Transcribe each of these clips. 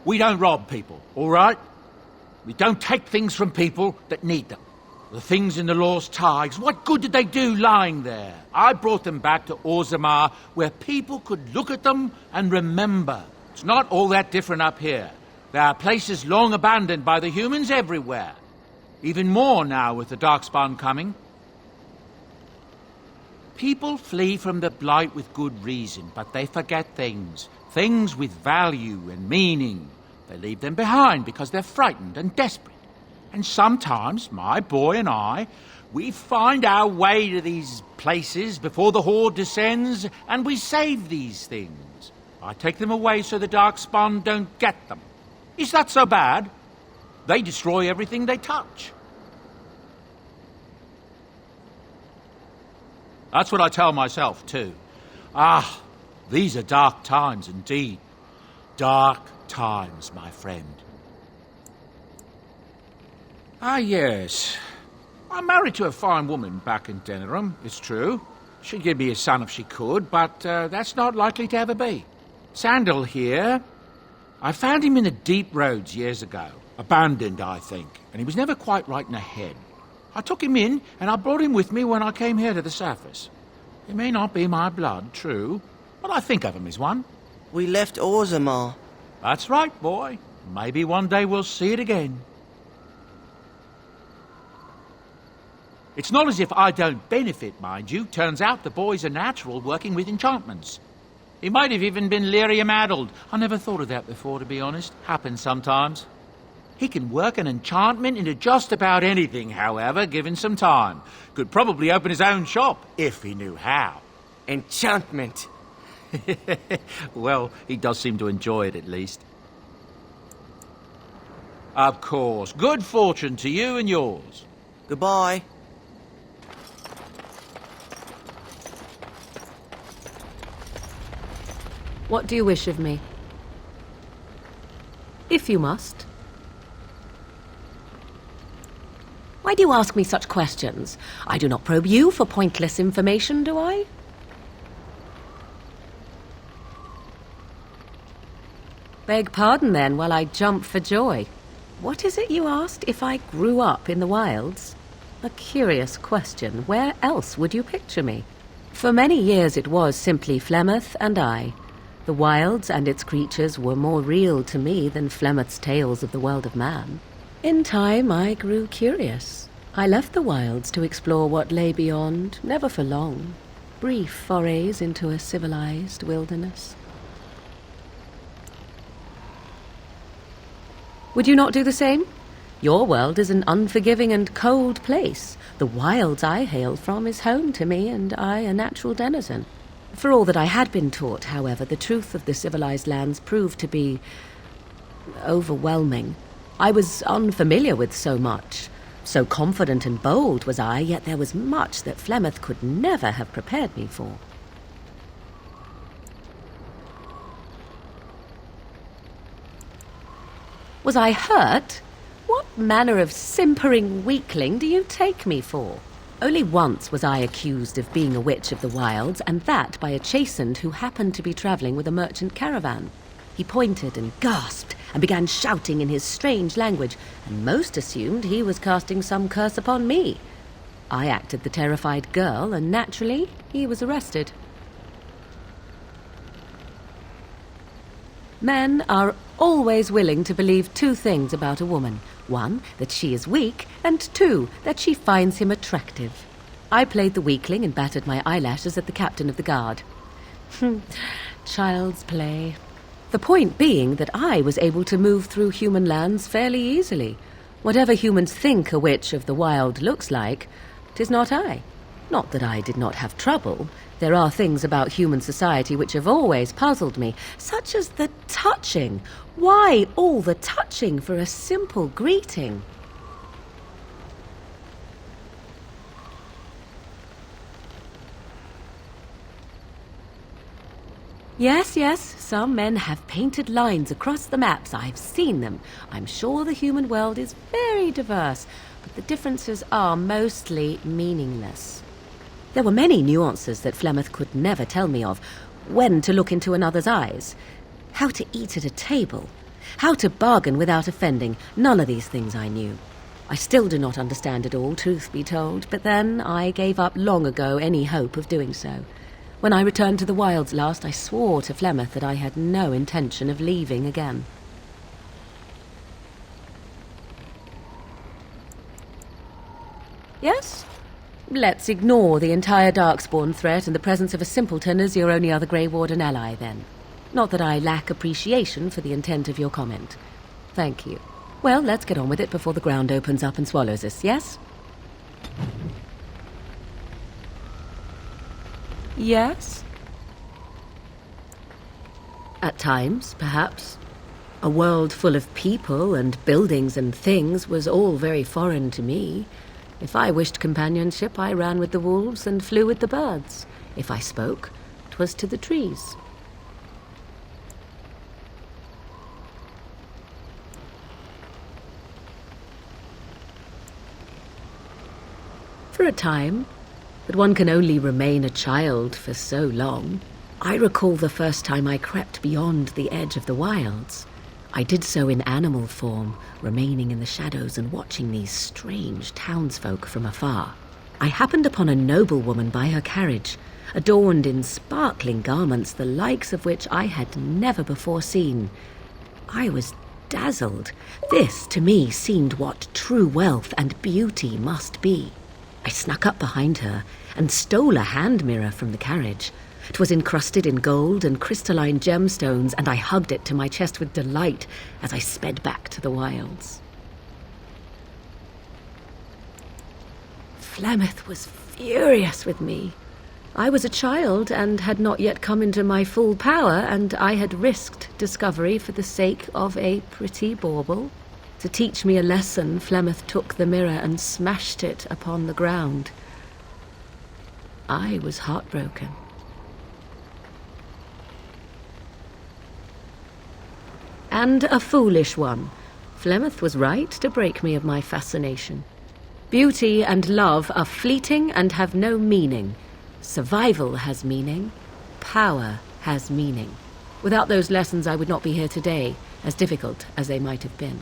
We don't rob people, all right? We don't take things from people that need them. The things in the Lost Tigers, what good did they do lying there? I brought them back to Orzammar, where people could look at them and remember. It's not all that different up here. There are places long abandoned by the humans everywhere. Even more now with the Darkspawn coming. People flee from the Blight with good reason, but they forget things. Things with value and meaning. They leave them behind because they're frightened and desperate. And sometimes, my boy and I, we find our way to these places before the Horde descends, and we save these things. I take them away so the Darkspawn don't get them. Is that so bad? They destroy everything they touch. That's what I tell myself, too. Ah, these are dark times indeed. Dark times, my friend. Ah, yes. I'm married to a fine woman back in Denerim, it's true. She'd give me a son if she could, but that's not likely to ever be. Sandal here, I found him in the deep roads years ago. Abandoned, I think, and he was never quite right in the head. I took him in, and I brought him with me when I came here to the surface. He may not be my blood, true, but I think of him as one. We left Orzammar. That's right, boy. Maybe one day we'll see it again. It's not as if I don't benefit, mind you. Turns out the boy's a natural working with enchantments. He might have even been lyrium-addled. I never thought of that before, to be honest. Happens sometimes. He can work an enchantment into just about anything, however, given some time. Could probably open his own shop, if he knew how. Enchantment. Well, he does seem to enjoy it, at least. Of course. Good fortune to you and yours. Goodbye. What do you wish of me? If you must. Why do you ask me such questions? I do not probe you for pointless information, do I? Beg pardon, then, while I jump for joy. What is it you asked? If I grew up in the wilds? A curious question. Where else would you picture me? For many years it was simply Flemeth and I. The wilds and its creatures were more real to me than Flemeth's tales of the world of man. In time, I grew curious. I left the wilds to explore what lay beyond, never for long. Brief forays into a civilized wilderness. Would you not do the same? Your world is an unforgiving and cold place. The wilds I hail from is home to me, and I a natural denizen. For all that I had been taught, however, the truth of the civilized lands proved to be overwhelming. I was unfamiliar with so much. So confident and bold was I, yet there was much that Flemeth could never have prepared me for. Was I hurt? What manner of simpering weakling do you take me for? Only once was I accused of being a witch of the wilds, and that by a chastened who happened to be travelling with a merchant caravan. He pointed and gasped and began shouting in his strange language, and most assumed he was casting some curse upon me. I acted the terrified girl, and naturally he was arrested. Men are always willing to believe two things about a woman. One, that she is weak, and two, that she finds him attractive. I played the weakling and battered my eyelashes at the captain of the guard. Child's play. The point being that I was able to move through human lands fairly easily. Whatever humans think a witch of the wild looks like, 'tis not I. Not that I did not have trouble. There are things about human society which have always puzzled me, such as the touching. Why all the touching for a simple greeting? Yes, some men have painted lines across the maps. I've seen them. I'm sure the human world is very diverse, but the differences are mostly meaningless. There were many nuances that Flemeth could never tell me of. When to look into another's eyes, how to eat at a table, How to bargain without offending, none of these things I knew. I still do not understand it all, truth be told, but then I gave up long ago any hope of doing so. When I returned to the wilds last, I swore to Flemeth that I had no intention of leaving again. Yes? Let's ignore the entire Darkspawn threat and the presence of a simpleton as your only other Grey Warden ally, then. Not that I lack appreciation for the intent of your comment. Thank you. Well, let's get on with it before the ground opens up and swallows us, yes? Yes? At times, perhaps. A world full of people and buildings and things was all very foreign to me. If I wished companionship, I ran with the wolves and flew with the birds. If I spoke, 'twas to the trees. For a time, but one can only remain a child for so long. I recall the first time I crept beyond the edge of the wilds. I did so in animal form, remaining in the shadows and watching these strange townsfolk from afar. I happened upon a noblewoman by her carriage, adorned in sparkling garments, the likes of which I had never before seen. I was dazzled. This, to me, seemed what true wealth and beauty must be. I snuck up behind her and stole a hand mirror from the carriage. 'Twas encrusted in gold and crystalline gemstones, and I hugged it to my chest with delight as I sped back to the wilds. Flemeth was furious with me. I was a child and had not yet come into my full power, and I had risked discovery for the sake of a pretty bauble. To teach me a lesson, Flemeth took the mirror and smashed it upon the ground. I was heartbroken. And a foolish one. Flemeth was right to break me of my fascination. Beauty and love are fleeting and have no meaning. Survival has meaning. Power has meaning. Without those lessons, I would not be here today, as difficult as they might have been.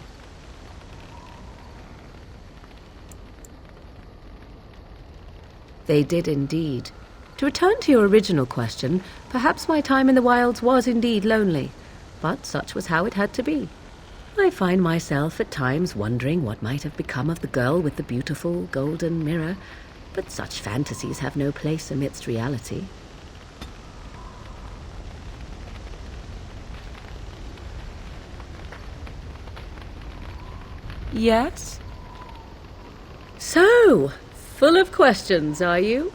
They did indeed. To return to your original question, perhaps my time in the wilds was indeed lonely, but such was how it had to be. I find myself at times wondering what might have become of the girl with the beautiful golden mirror, but such fantasies have no place amidst reality. Yes? So, full of questions, are you?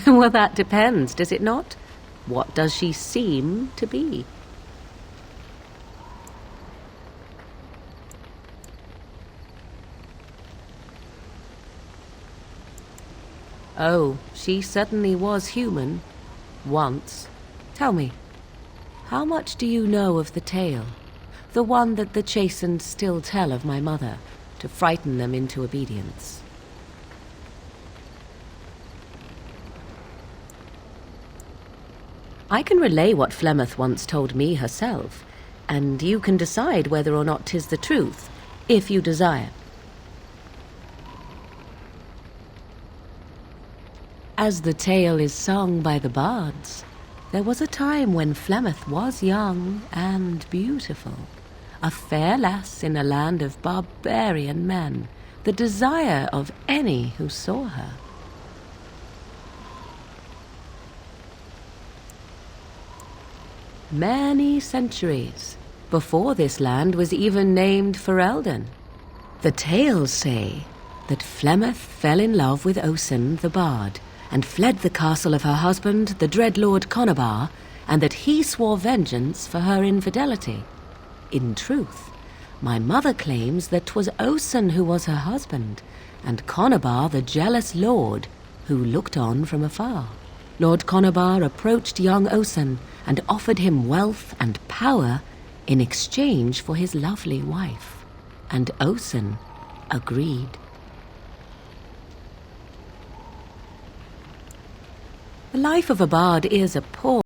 Well, that depends, does it not? What does she seem to be? Oh, she certainly was human. Once. Tell me, how much do you know of the tale? The one that the chastened still tell of my mother, to frighten them into obedience. I can relay what Flemeth once told me herself, and you can decide whether or not 'tis the truth, if you desire. As the tale is sung by the bards, there was a time when Flemeth was young and beautiful, a fair lass in a land of barbarian men, the desire of any who saw her. Many centuries before this land was even named Ferelden. The tales say that Flemeth fell in love with Osen the bard and fled the castle of her husband, the Dreadlord Conabar, and that he swore vengeance for her infidelity. In truth, my mother claims that 'twas Osen who was her husband, and Conabar the jealous lord who looked on from afar. Lord Conabar approached young Osen and offered him wealth and power in exchange for his lovely wife, and Osen agreed. The life of a bard is a poor